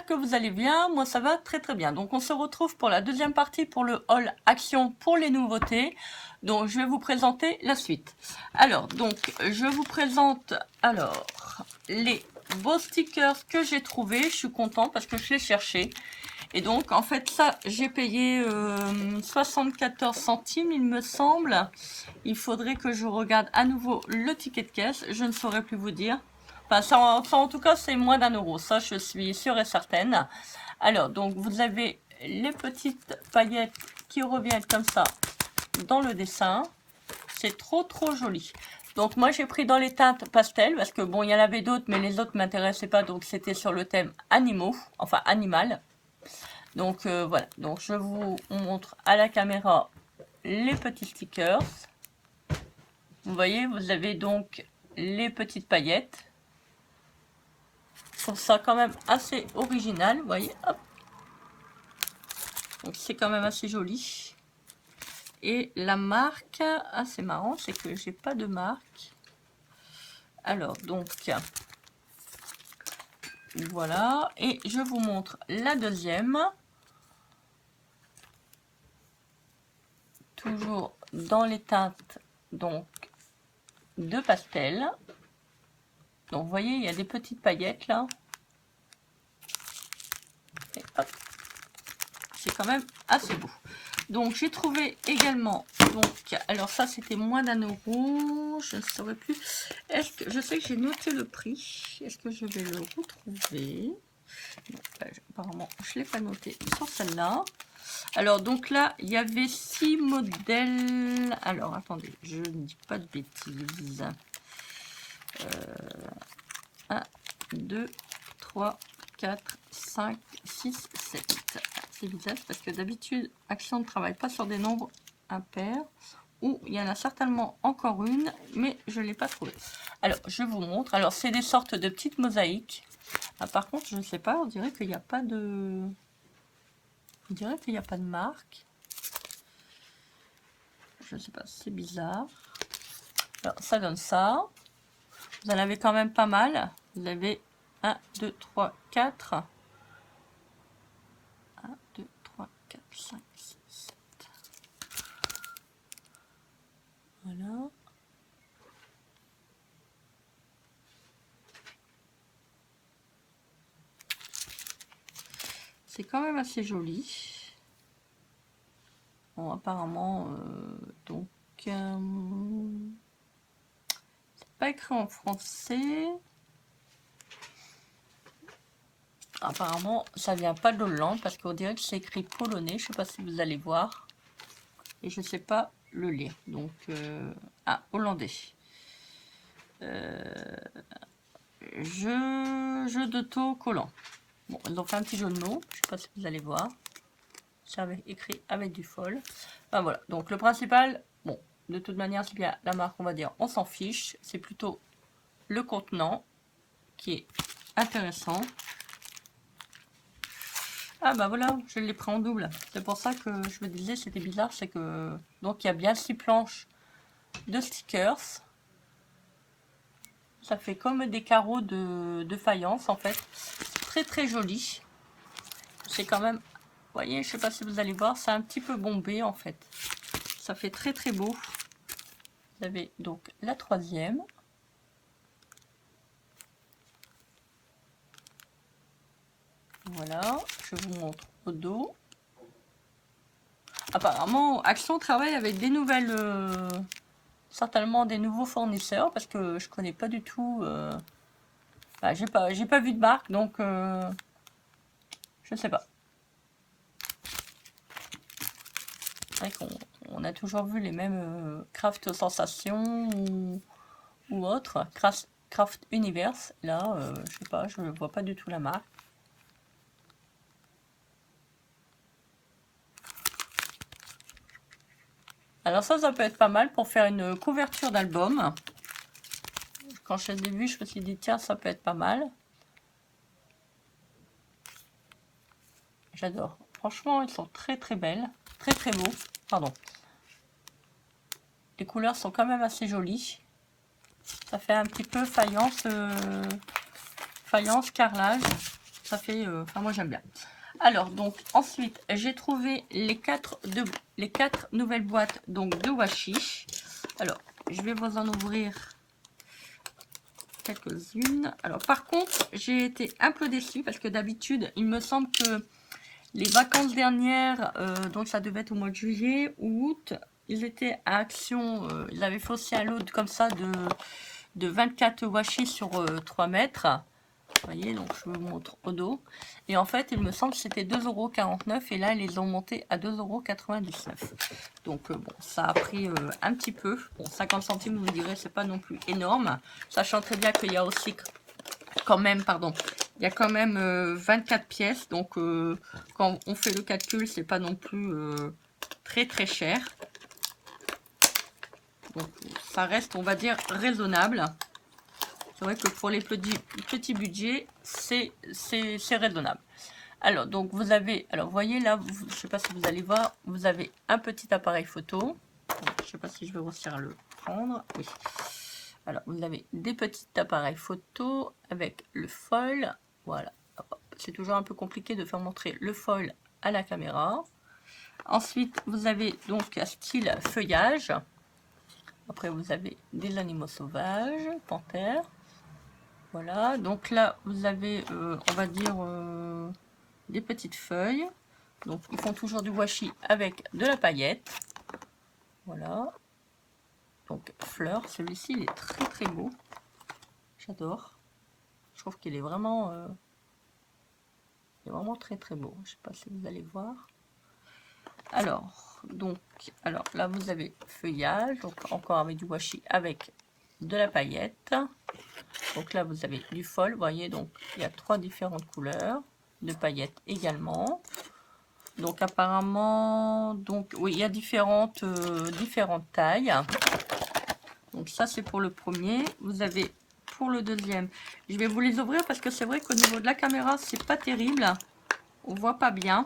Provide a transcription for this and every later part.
que vous allez bien, moi ça va très très bien. Donc on se retrouve pour la deuxième partie pour le haul action pour les nouveautés. Donc je vais vous présenter la suite. Alors donc je vous présente alors les beaux stickers que j'ai trouvés. Je suis content parce que je les cherchais. Et donc en fait ça j'ai payé 74 centimes il me semble. Il faudrait que je regarde à nouveau le ticket de caisse, je ne saurais plus vous dire. Enfin, ça, en tout cas, c'est moins d'1 euro. Ça, je suis sûre et certaine. Alors, donc, vous avez les petites paillettes qui reviennent comme ça dans le dessin. C'est trop, trop joli. Donc, moi, j'ai pris dans les teintes pastel parce que, bon, il y en avait d'autres, mais les autres ne m'intéressaient pas. Donc, c'était sur le thème animaux, enfin, animal. Donc, voilà. Donc, je vous montre à la caméra les petits stickers. Vous voyez, vous avez donc les petites paillettes. Je trouve ça quand même assez original, vous voyez, hop. Donc c'est quand même assez joli. Et la marque, ah c'est marrant, c'est que j'ai pas de marque. Alors donc, voilà. Et je vous montre la deuxième. Toujours dans les teintes, donc, de pastel. Donc vous voyez, il y a des petites paillettes là. Et hop. C'est quand même assez beau. Donc j'ai trouvé également, donc alors ça c'était moins d'1 euro, je ne saurais plus. Est-ce que je sais que j'ai noté le prix? Est-ce que je vais le retrouver? Non, apparemment je l'ai pas noté sur celle-là. Alors donc là il y avait 6 modèles. Alors attendez, je ne dis pas de bêtises. 1, 2, 3, 4, 5, 6, 7. C'est bizarre parce que d'habitude, Action ne travaille pas sur des nombres impairs. Ou il y en a certainement encore une, mais je ne l'ai pas trouvée. Alors, je vous montre. Alors, c'est des sortes de petites mosaïques. Ah, par contre, je ne sais pas, on dirait qu'il n'y a pas de... On dirait qu'il n'y a pas de marque. Je ne sais pas, c'est bizarre. Alors, ça donne ça. Vous en avez quand même pas mal. Vous avez 1, 2, 3, 4. 1, 2, 3, 4, 5, 6, 7. Voilà. C'est quand même assez joli. Bon, apparemment, donc, c'est pas écrit en français. Apparemment, ça vient pas de Hollande parce qu'on dirait que c'est écrit polonais. Je sais pas si vous allez voir. Et je sais pas le lire. Donc, hollandais. Jeu d'auto-collant. Bon, ils ont fait un petit jeu de mots. Je sais pas si vous allez voir. C'est écrit avec du fol. Enfin, voilà. Donc, le principal, bon, de toute manière, c'est bien la marque, on va dire, on s'en fiche. C'est plutôt le contenant qui est intéressant. Ah bah voilà, je l'ai pris en double. C'est pour ça que je me disais c'était bizarre, c'est que donc il y a bien 6 planches de stickers. Ça fait comme des carreaux de faïence en fait. Très très joli. C'est quand même, vous voyez, je sais pas si vous allez voir, c'est un petit peu bombé en fait. Ça fait très très beau. Vous avez donc la troisième. Voilà, je vous montre au dos. Apparemment, Action travaille avec des nouvelles, certainement des nouveaux fournisseurs parce que je connais pas du tout. Bah, j'ai pas vu de marque, donc je sais pas. C'est vrai qu'on a toujours vu les mêmes Craft Sensation ou autres, Craft Universe. Là, je sais pas, je vois pas du tout la marque. Alors ça peut être pas mal pour faire une couverture d'album. Quand je l'ai vu, je me suis dit, tiens, ça peut être pas mal. J'adore. Franchement, ils sont très très belles. Très très beaux. Pardon. Les couleurs sont quand même assez jolies. Ça fait un petit peu faïence, faïence carrelage. ça fait, enfin moi j'aime bien. Alors donc ensuite j'ai trouvé les quatre nouvelles boîtes donc de washi. Alors je vais vous en ouvrir quelques-unes. Alors par contre j'ai été un peu déçue parce que d'habitude il me semble que les vacances dernières, donc ça devait être au mois de juillet ou août, ils étaient à Action, ils avaient fait aussi un lot comme ça de 24 washi sur 3 mètres. Vous voyez, donc je vous montre au dos. Et en fait, il me semble que c'était 2,49 € et là, ils les ont montés à 2,99 €. Donc bon, ça a pris un petit peu. Bon, 50 centimes, vous me direz, c'est pas non plus énorme. Sachant très bien qu'il y a aussi quand même, pardon, il y a quand même 24 pièces. Donc quand on fait le calcul, c'est pas non plus très très cher. Donc ça reste, on va dire, raisonnable. C'est vrai que pour les petits budgets, c'est raisonnable. Alors, donc vous avez, alors vous voyez là, je ne sais pas si vous allez voir, vous avez un petit appareil photo. Donc, je ne sais pas si je vais réussir à le prendre. Oui. Alors, vous avez des petits appareils photo avec le foil. Voilà. C'est toujours un peu compliqué de faire montrer le foil à la caméra. Ensuite, vous avez donc un style feuillage. Après, vous avez des animaux sauvages, panthères. Voilà, donc là, vous avez, on va dire, des petites feuilles. Donc, ils font toujours du washi avec de la paillette. Voilà. Donc, fleurs, celui-ci, il est très très beau. J'adore. Je trouve qu'il est vraiment, très très beau. Je ne sais pas si vous allez voir. Alors, alors là, vous avez feuillage, donc encore avec du washi avec de la paillette. Donc là, vous avez du fol, vous voyez, donc il y a 3 différentes couleurs de paillettes également. Donc apparemment, donc oui, il y a différentes tailles. Donc ça, c'est pour le premier. Vous avez pour le deuxième. Je vais vous les ouvrir parce que c'est vrai qu'au niveau de la caméra, c'est pas terrible. On voit pas bien.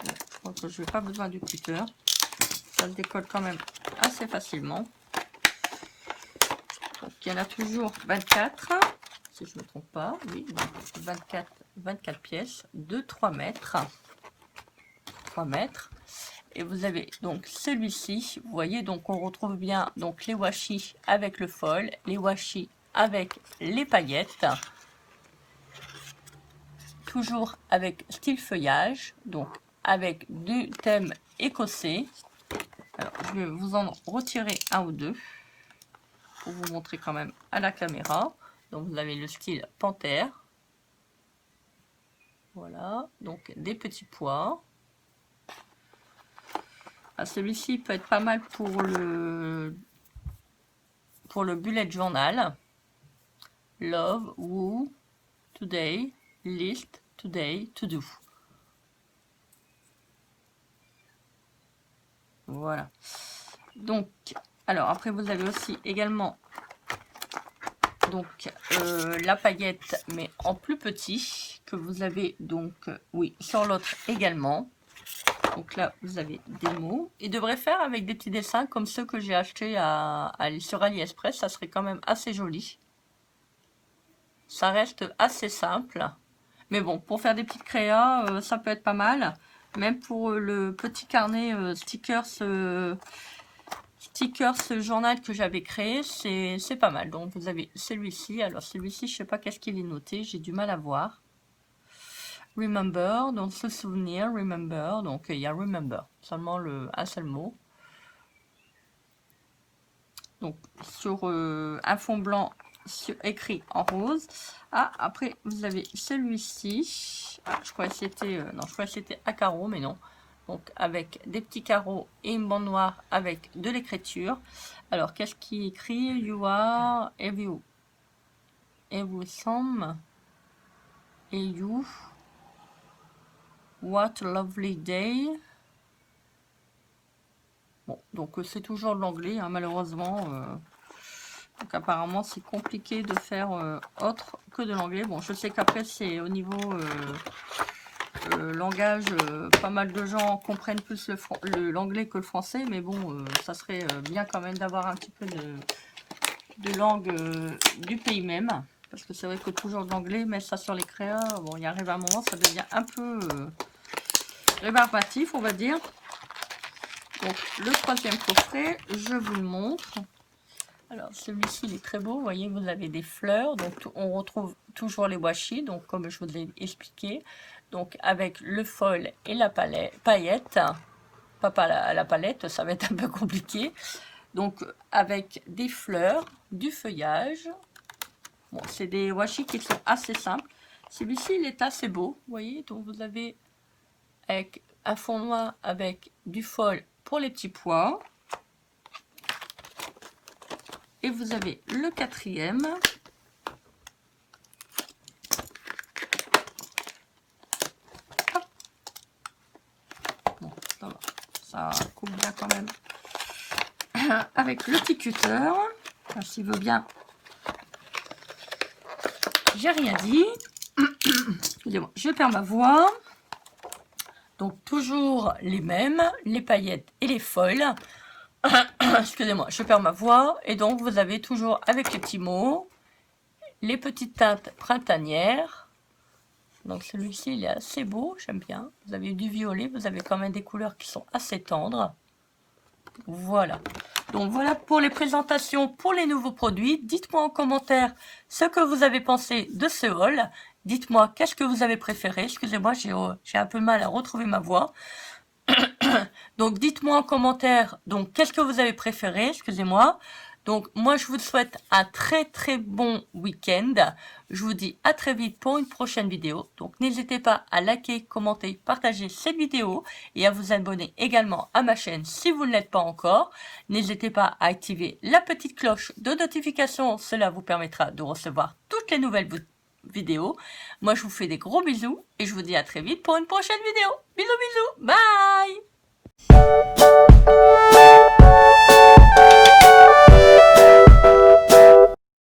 Je crois que je n'ai pas besoin du cutter. Ça se décolle quand même assez facilement. Donc, il y en a toujours 24, si je ne me trompe pas. Oui, 24 pièces de 3 mètres. 3 mètres. Et vous avez donc celui-ci. Vous voyez, donc on retrouve bien donc les washi avec le foil, les washi avec les paillettes. Toujours avec style feuillage, donc avec du thème écossais. Alors, je vais vous en retirer un ou deux pour vous montrer quand même à la caméra. Donc vous avez le style panthère. Voilà, donc des petits pois. Ah, celui-ci peut être pas mal pour le bullet journal. Love, woo, today, list, today, to do. Voilà. Donc, alors après vous avez aussi également donc la paillette, mais en plus petit, que vous avez donc, oui, sur l'autre également. Donc là, vous avez des mots. Il devrait faire avec des petits dessins comme ceux que j'ai achetés sur AliExpress. Ça serait quand même assez joli. Ça reste assez simple. Mais bon, pour faire des petites créas, ça peut être pas mal. Même pour le petit carnet stickers journal que j'avais créé, c'est pas mal. Donc vous avez celui-ci. Alors celui-ci, je sais pas qu'est-ce qu'il est noté. J'ai du mal à voir. Remember, donc se souvenir, remember, donc il y a remember, seulement un seul mot. Donc sur un fond blanc écrit en rose. Ah, après vous avez celui-ci. Ah, je crois que c'était non, je crois que c'était à carreaux, mais non. Donc avec des petits carreaux et une bande noire avec de l'écriture. Alors qu'est-ce qui écrit? You are every some et you. What a lovely day. Bon, donc c'est toujours de l'anglais, hein, malheureusement. Donc apparemment, c'est compliqué de faire autre que de l'anglais. Bon, je sais qu'après, c'est au niveau langage, pas mal de gens comprennent plus l'anglais que le français. Mais bon, ça serait bien quand même d'avoir un petit peu de langue du pays même. parce que c'est vrai que toujours de l'anglais, mais ça sur les créas, bon, il arrive un moment, ça devient un peu rébarbatif, on va dire. Donc, le troisième coffret, je vous le montre. Alors, celui-ci, il est très beau. Vous voyez, vous avez des fleurs. Donc, on retrouve toujours les washi, donc comme je vous l'ai expliqué. Donc, avec le foil et la paillette. Pas la palette, ça va être un peu compliqué. Donc, avec des fleurs, du feuillage. Bon, c'est des washi qui sont assez simples. Celui-ci, il est assez beau. Vous voyez, donc vous avez avec un fond noir avec du foil pour les petits pois. Et vous avez le quatrième. Hop. Bon, ça va. Ça coupe bien quand même. Avec le petit cutter. S'il veut bien. J'ai rien dit. Excusez-moi, je perds ma voix. Donc toujours les mêmes, les paillettes et les foils. Excusez-moi, je perds ma voix. Et donc vous avez toujours avec les petits mots, les petites teintes printanières. Donc celui-ci il est assez beau, j'aime bien. Vous avez du violet, vous avez quand même des couleurs qui sont assez tendres. Voilà. Donc voilà pour les présentations pour les nouveaux produits. Dites-moi en commentaire ce que vous avez pensé de ce haul. Dites-moi qu'est-ce que vous avez préféré. Excusez-moi, j'ai un peu mal à retrouver ma voix. Donc dites-moi en commentaire donc qu'est-ce que vous avez préféré. Excusez-moi. Donc moi je vous souhaite un très très bon week-end. Je vous dis à très vite pour une prochaine vidéo. Donc n'hésitez pas à liker, commenter, partager cette vidéo et à vous abonner également à ma chaîne si vous ne l'êtes pas encore. N'hésitez pas à activer la petite cloche de notification. Cela vous permettra de recevoir toutes les nouvelles vidéos. Moi je vous fais des gros bisous et je vous dis à très vite pour une prochaine vidéo. Bisous bisous. Bye.